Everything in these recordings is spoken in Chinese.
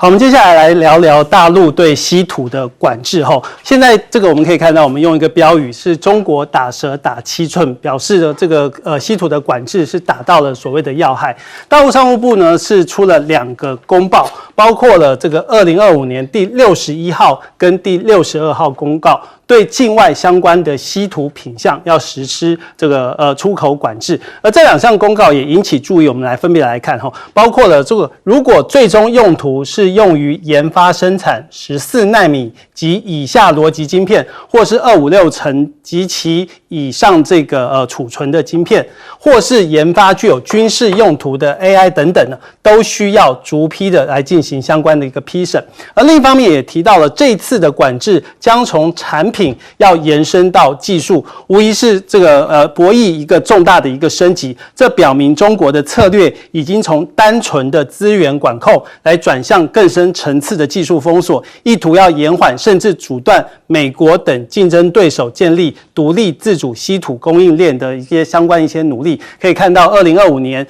好，我们接下来聊聊大陆对稀土的管制。现在这个我们可以看到，我们用一个标语是中国打蛇打7寸，表示了这个稀土的管制是打到了所谓的要害。大陆商务部呢是出了2个公报，包括了这个2025年第61号跟第62号公告。对境外相关的稀土品项要实施这个出口管制，而这2项公告也引起注意，我们来分别来看包括了这个如果最终用途是用于研发生产14奈米及以下逻辑晶片，或是256层及其以上这个储存的晶片，或是研发具有军事用途的 AI 等等呢，都需要逐批的来进行相关的一个批审。而另一方面也提到了这一次的管制将从产品要延伸到技术，无疑是这个博弈一个重大的一个升级。这表明中国的策略已经从单纯的资源管控来转向更深层次的技术封锁，意图要延缓甚至阻断美国等竞争对手建立独立自主稀土供应链的一些相关努力。可以看到2025年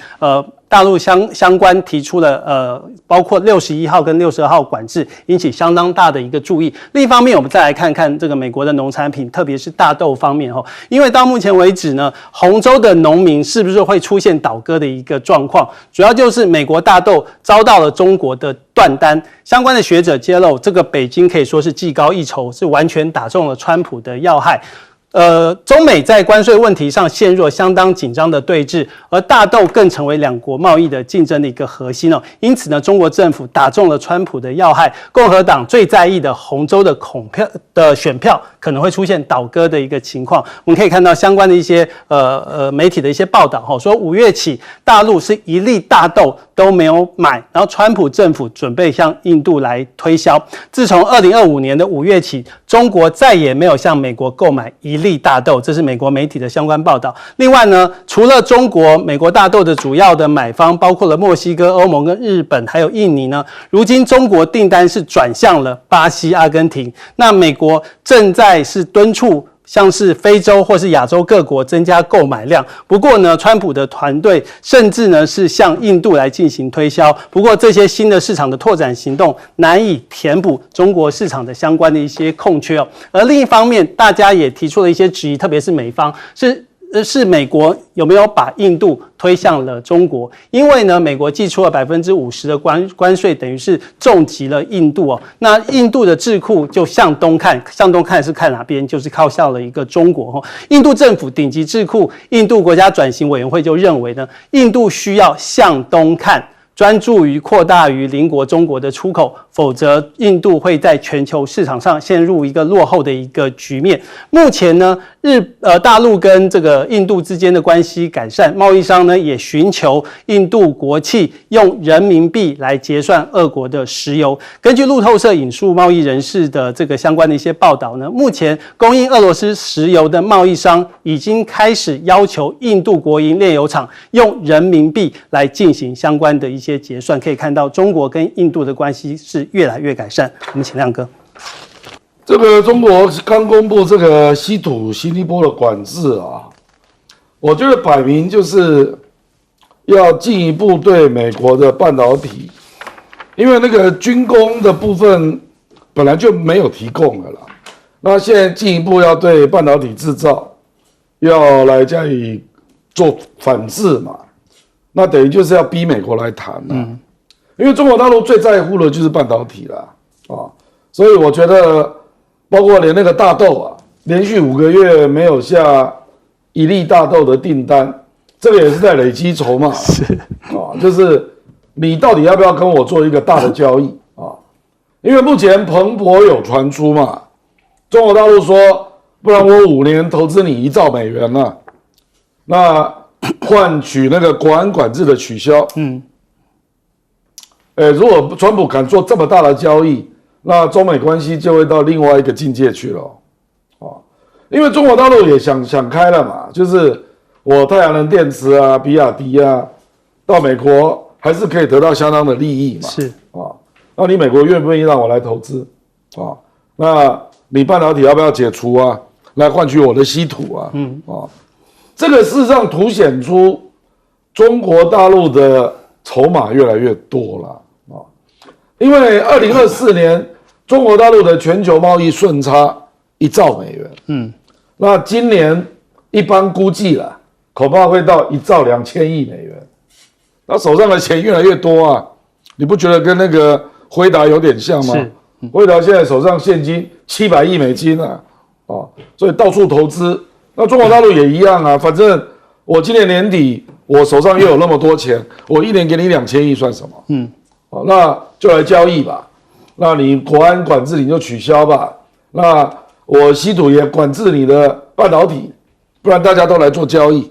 大陆相关提出了包括61号跟62号管制，引起相当大的一个注意。另一方面，我们再来看看这个美国的农产品，特别是大豆方面因为到目前为止呢，洪州的农民是不是会出现倒戈的一个状况？主要就是美国大豆遭到了中国的断单。相关的学者揭露，这个北京可以说是技高一筹，是完全打中了川普的要害。中美在关税问题上陷入了相当紧张的对峙，而大豆更成为2国贸易的竞争的一个核心因此呢，中国政府打中了川普的要害，共和党最在意的洪州的选票可能会出现倒戈的一个情况。我们可以看到相关的一些媒体的一些报道说5月起大陆是1粒大豆都没有买，然后川普政府准备向印度来推销。自从2025年的5月起，中国再也没有向美国购买1粒大豆，这是美国媒体的相关报道。另外呢，除了中国，美国大豆的主要的买方包括了墨西哥、欧盟跟日本还有印尼呢，如今中国订单是转向了巴西、阿根廷。那美国正在是敦促像是非洲或是亚洲各国增加购买量。不过呢，川普的团队甚至呢是向印度来进行推销。不过这些新的市场的拓展行动难以填补中国市场的相关的一些空缺而另一方面，大家也提出了一些质疑，特别是美方是美国有没有把印度推向了中国？因为呢，美国寄出了50%的关税，等于是重击了印度那印度的智库就向东看，向东看是看哪边？就是靠向了一个中国印度政府顶级智库印度国家转型委员会就认为呢，印度需要向东看，专注于扩大于邻国中国的出口，否则印度会在全球市场上陷入一个落后的一个局面。目前呢，大陆跟这个印度之间的关系改善，贸易商呢也寻求印度国企用人民币来结算俄国的石油。根据路透社引述贸易人士的这个相关的一些报道呢，目前供应俄罗斯石油的贸易商已经开始要求印度国营炼油厂用人民币来进行相关的一些结算。可以看到中国跟印度的关系是越来越改善。我们请亮哥。这个中国刚公布这个稀土新一波的管制我觉得摆明就是要进一步对美国的半导体，因为那个军工的部分本来就没有提供了啦，那现在进一步要对半导体制造要来加以做反制嘛，那等于就是要逼美国来谈因为中国大陆最在乎的就是半导体啦所以我觉得包括连那个大豆连续5个月没有下1粒大豆的订单，这个也是在累积筹码就是你到底要不要跟我做一个大的交易因为目前彭博有传出嘛，中国大陆说不然我5年投资你1兆美元了，那换取那个国安管制的取消如果川普敢做这么大的交易，那中美关系就会到另外一个境界去了因为中国大陆也想开了嘛，就是我太阳能电池比亚迪到美国还是可以得到相当的利益嘛，是那你美国愿不愿意让我来投资那你半导体要不要解除来换取我的稀土这个事实上凸显出中国大陆的筹码越来越多了因为2024年中国大陆的全球贸易顺差1兆美元，那今年一般估计啦，恐怕会到1兆2千亿美元。他手上的钱越来越多啊，你不觉得跟那个辉达有点像吗？辉达现在手上现金700亿美金啊，所以到处投资。那中国大陆也一样啊，反正我今年年底我手上又有那么多钱，我一年给你2000亿算什么？那就来交易吧。那你国安管制你就取消吧。那我稀土也管制你的半导体，不然大家都来做交易，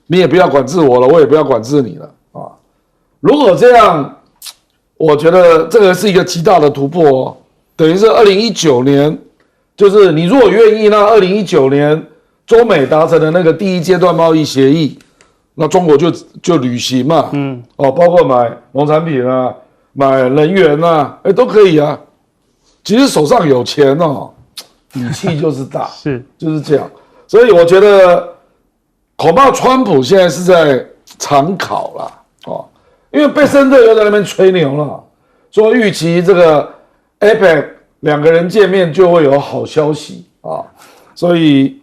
你也不要管制我了，我也不要管制你了。如果这样，我觉得这个是一个极大的突破哦。等于是2019年，就是你如果愿意，那2019年中美达成的那个第一阶段贸易协议，那中国就履行嘛，包括买农产品啊，买能源啊，都可以啊。其实手上有钱哦，底气就是大，就是这样。所以我觉得恐怕川普现在是在常考啦，因为贝森特又在那边吹牛了，说预期这个 APEC 2个人见面就会有好消息啊，所以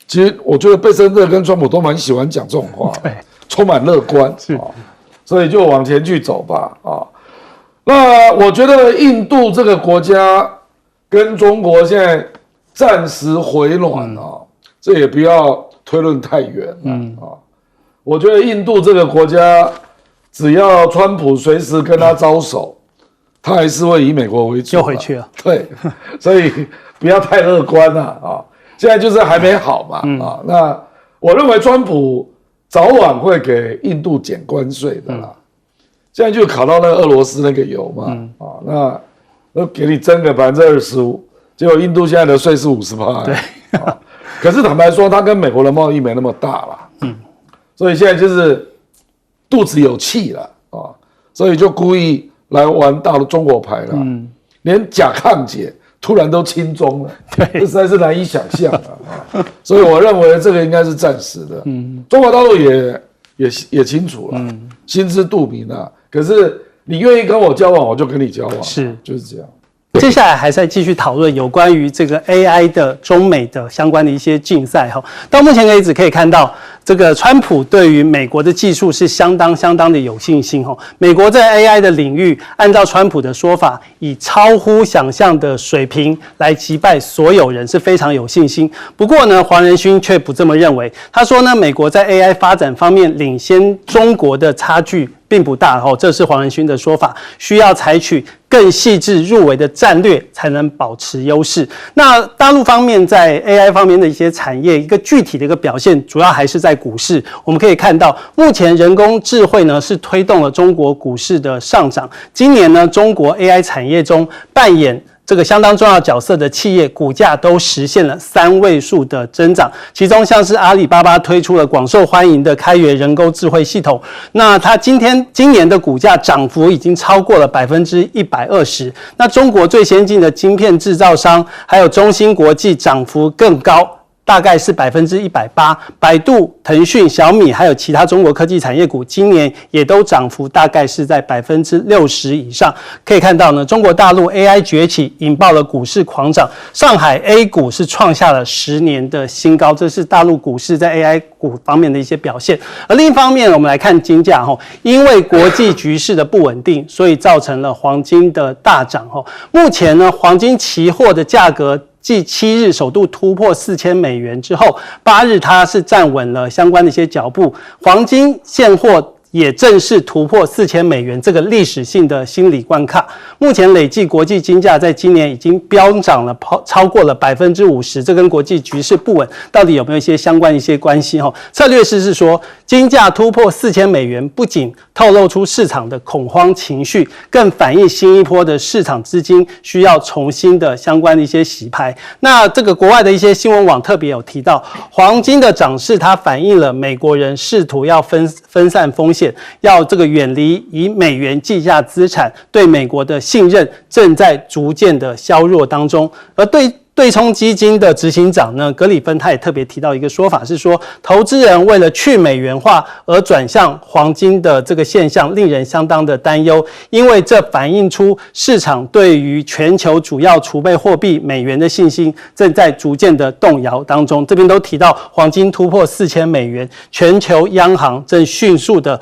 其实我觉得贝森特跟川普都蛮喜欢讲这种话，充满乐观所以就往前去走吧那我觉得印度这个国家跟中国现在暂时回暖这也不要推论太远我觉得印度这个国家，只要川普随时跟他招手，他还是会以美国为主。又回去了。对，所以不要太乐观了现在就是还没好嘛那我认为川普早晚会给印度减关税的啦。现在就考到那个俄罗斯那个油嘛那给你增个25%，结果印度现在的税是50%。对。可是坦白说，它跟美国的贸易没那么大啦。所以现在就是肚子有气了所以就故意来玩大陆中国牌了连钾抗解突然都亲中了，这实在是难以想象所以我认为这个应该是暂时的。中国大陆也清楚了，心知肚明了。可是你愿意跟我交往，我就跟你交往，就是这样。接下来还是继续讨论有关于这个 AI 的中美的相关的一些竞赛到目前为止可以看到，这个川普对于美国的技术是相当的有信心美国在 AI 的领域，按照川普的说法，以超乎想象的水平来击败所有人，是非常有信心。不过呢，黄仁勋却不这么认为。他说呢，美国在 AI 发展方面领先中国的差距并不大这是黄仁勋的说法，需要采取更细致入微的战略才能保持优势。那大陆方面在 AI 方面的一些产业，一个具体的一个表现，主要还是在股市。我们可以看到，目前人工智慧呢是推动了中国股市的上涨。今年呢，中国 AI 产业中扮演这个相当重要角色的企业股价都实现了3位数的增长，其中像是阿里巴巴推出了广受欢迎的开源人工智慧系统，那它今年的股价涨幅已经超过了120%。那中国最先进的晶片制造商还有中芯国际涨幅更高，大概是180%，百度、腾讯、小米还有其他中国科技产业股今年也都涨幅大概是在60%以上。可以看到呢，中国大陆 AI 崛起引爆了股市狂涨，上海 A 股是创下了10年的新高，这是大陆股市在 AI 股方面的一些表现。而另一方面，我们来看金价因为国际局势的不稳定，所以造成了黄金的大涨目前呢，黄金期货的价格继7日首度突破$4000之后，8日它是站稳了相关的一些脚步，黄金现货也正式突破$4000这个历史性的心理关卡。目前累计国际金价在今年已经飙涨了超过了50%，这跟国际局势不稳到底有没有一些相关一些关系策略师是说，金价突破$4000不仅透露出市场的恐慌情绪，更反映新一波的市场资金需要重新的相关的一些洗牌。那这个国外的一些新闻网特别有提到，黄金的涨势它反映了美国人试图要分散风险，要这个远离以美元计价资产，对美国的信任正在逐渐的削弱当中。而对冲基金的执行长呢，格里芬他也特别提到一个说法，是说投资人为了去美元化而转向黄金的这个现象，令人相当的担忧，因为这反映出市场对于全球主要储备货币美元的信心正在逐渐的动摇当中。这边都提到黄金突破$4000，全球央行正迅速的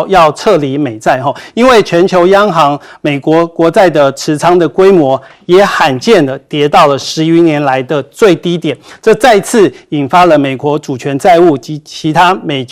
要撤离美债，因为全球央行美国国债的持仓的规模也罕见的跌到了10余年来的最低点，这再次引发了美国主权债务及其他美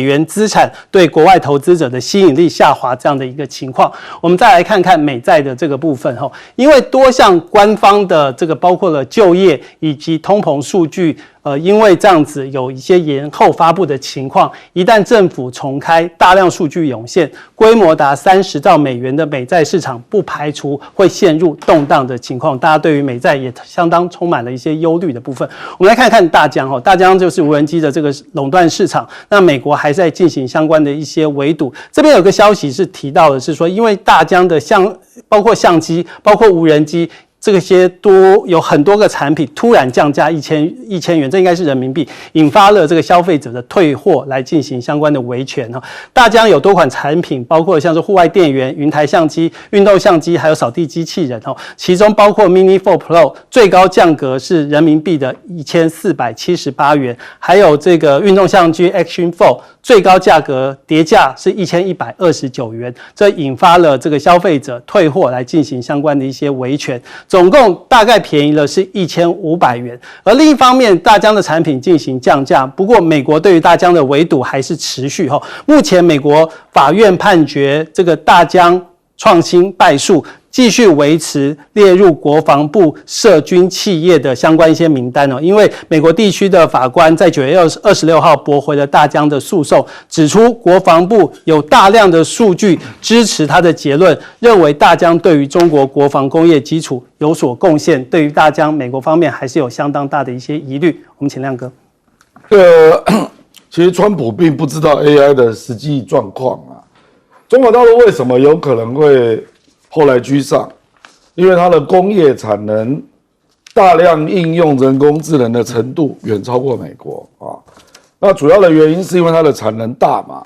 元资产对国外投资者的吸引力下滑这样的一个情况。我们再来看看美债的这个部分，因为多项官方的这个包括了就业以及通膨数据，因为这样子有一些延后发布的情况，一旦政府重开，大量数据涌现，规模达30兆美元的美债市场不排除会陷入动荡的情况。大家对于美债也相当充满了一些忧虑的部分。我们来看看大疆，大疆就是无人机的这个垄断市场，那美国还在进行相关的一些围堵。这边有个消息是提到的是说，因为大疆的包括相机，包括无人机，这些有很多个产品突然降价1000元，这应该是人民币，引发了这个消费者的退货来进行相关的维权。大疆有多款产品，包括像是户外电源、云台相机、运动相机，还有扫地机器人，其中包括 Mini 4 Pro 最高降格是人民币的1478元，还有这个运动相机 Action 4最高价格跌价是1129元，这引发了这个消费者退货来进行相关的一些维权，总共大概便宜了是1500元。而另一方面，大疆的产品进行降价，不过美国对于大疆的围堵还是持续。目前美国法院判决这个大疆创新败诉，继续维持列入国防部涉军企业的相关一些名单。因为美国地区的法官在9月26号驳回了大疆的诉讼，指出国防部有大量的数据支持他的结论，认为大疆对于中国国防工业基础有所贡献，对于大疆美国方面还是有相当大的一些疑虑。我们请亮哥。其实川普并不知道 AI 的实际状况啊。中国大陆为什么有可能会后来居上？因为它的工业产能大量应用人工智能的程度远超过美国啊。那主要的原因是因为它的产能大嘛。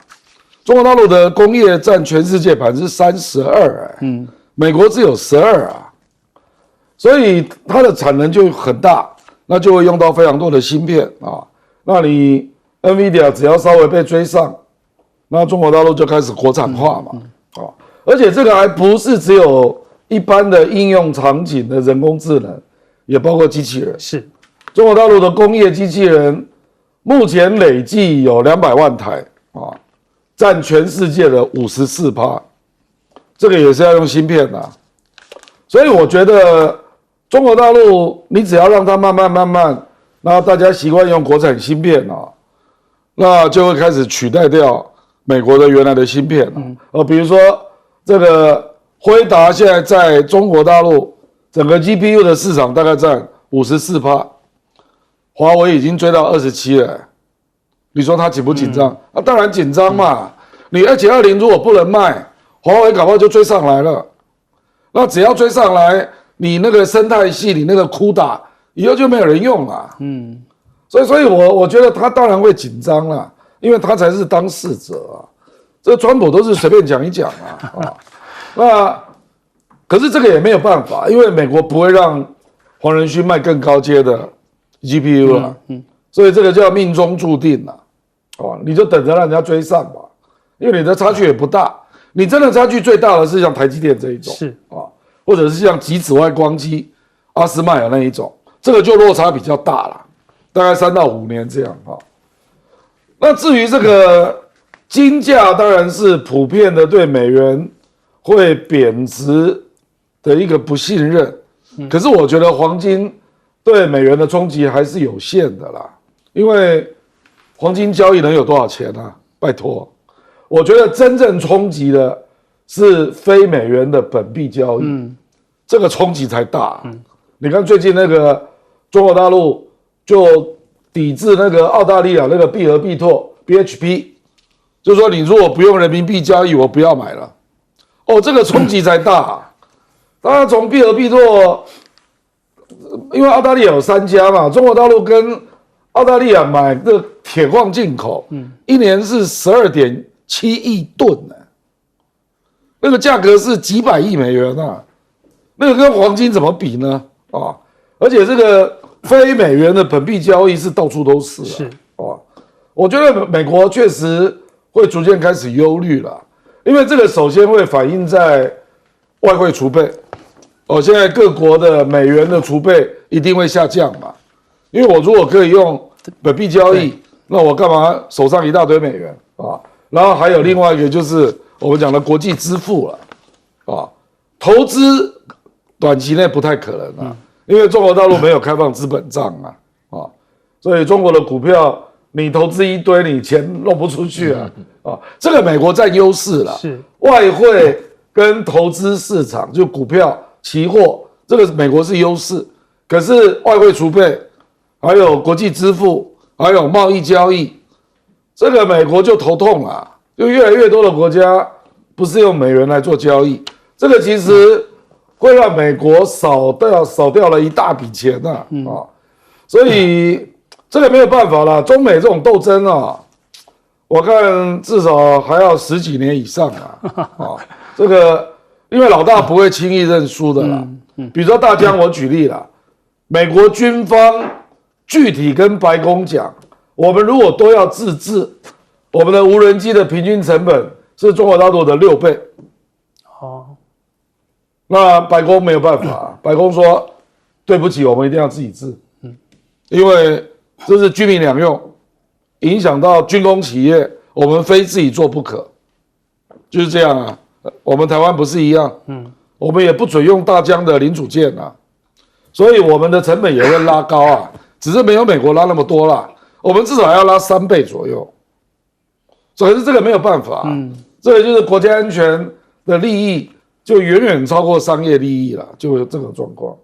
中国大陆的工业占全世界32%，美国只有12%啊，所以它的产能就很大，那就会用到非常多的芯片啊。那你 NVIDIA 只要稍微被追上，那中国大陆就开始国产化嘛，而且这个还不是只有一般的应用场景的人工智能，也包括机器人。是，中国大陆的工业机器人目前累计有200万台啊，占全世界的54%，这个也是要用芯片的。所以我觉得中国大陆，你只要让它慢慢，然后大家习惯用国产芯片啊，那就会开始取代掉美国的原来的芯片比如说这个辉达现在在中国大陆整个 GPU 的市场大概占54%，华为已经追到27%了。你说他紧不紧张？当然紧张嘛。你2720如果不能卖，华为搞不好就追上来了。那只要追上来，你那个生态系，你那个CUDA以后就没有人用了。所以我觉得他当然会紧张啦，因为他才是当事者啊。这个川普都是随便讲一讲那可是这个也没有办法，因为美国不会让黄仁勋卖更高阶的 GPU 了，所以这个叫命中注定了，你就等着让人家追上吧，因为你的差距也不大，你真的差距最大的是像台积电这一种，是或者是像极紫外光机阿斯麦尔那一种，这个就落差比较大了，大概3到5年这样那至于这个金价，当然是普遍的对美元会贬值的一个不信任，可是我觉得黄金对美元的冲击还是有限的啦，因为黄金交易能有多少钱啊？拜托，我觉得真正冲击的是非美元的本币交易，这个冲击才大。你看最近那个中国大陆就抵制那个澳大利亚那个必和必拓 BHP， 就是说你如果不用人民币交易，我不要买了。这个冲击才大。当然从必和必拓因为澳大利亚有3家嘛，中国大陆跟澳大利亚买的铁矿进口，一年是12.7亿吨呢，那个价格是几百亿美元啊，那个跟黄金怎么比呢？啊，而且这个非美元的本币交易是到处都是，是啊，我觉得美国确实会逐渐开始忧虑了，因为这个首先会反映在外汇储备，现在各国的美元的储备一定会下降嘛，因为我如果可以用本币交易，那我干嘛手上一大堆美元啊？然后还有另外一个就是我们讲的国际支付了，啊，投资短期内不太可能啊，因为中国大陆没有开放资本账啊，所以中国的股票你投资一堆，你钱弄不出去啊，这个美国占优势了，是外汇跟投资市场就股票、期货，这个美国是优势，可是外汇储备还有国际支付还有贸易交易，这个美国就头痛了，就越来越多的国家不是用美元来做交易，这个其实会让美国少掉了一大笔钱所以这个没有办法啦，中美这种斗争我看至少还要10几年以上这个因为老大不会轻易认输的啦，比如说大疆，我举例啦，美国军方具体跟白宫讲，我们如果都要自制，我们的无人机的平均成本是中国大陆的6倍。那白宫没有办法，白宫说对不起，我们一定要自己制，因为这是军民两用，影响到军工企业，我们非自己做不可，就是这样啊。我们台湾不是一样，我们也不准用大疆的零组件啊，所以我们的成本也会拉高啊，只是没有美国拉那么多啦，我们至少要拉3倍左右，可是这个没有办法，这个就是国家安全的利益就远远超过商业利益了，就有这个状况。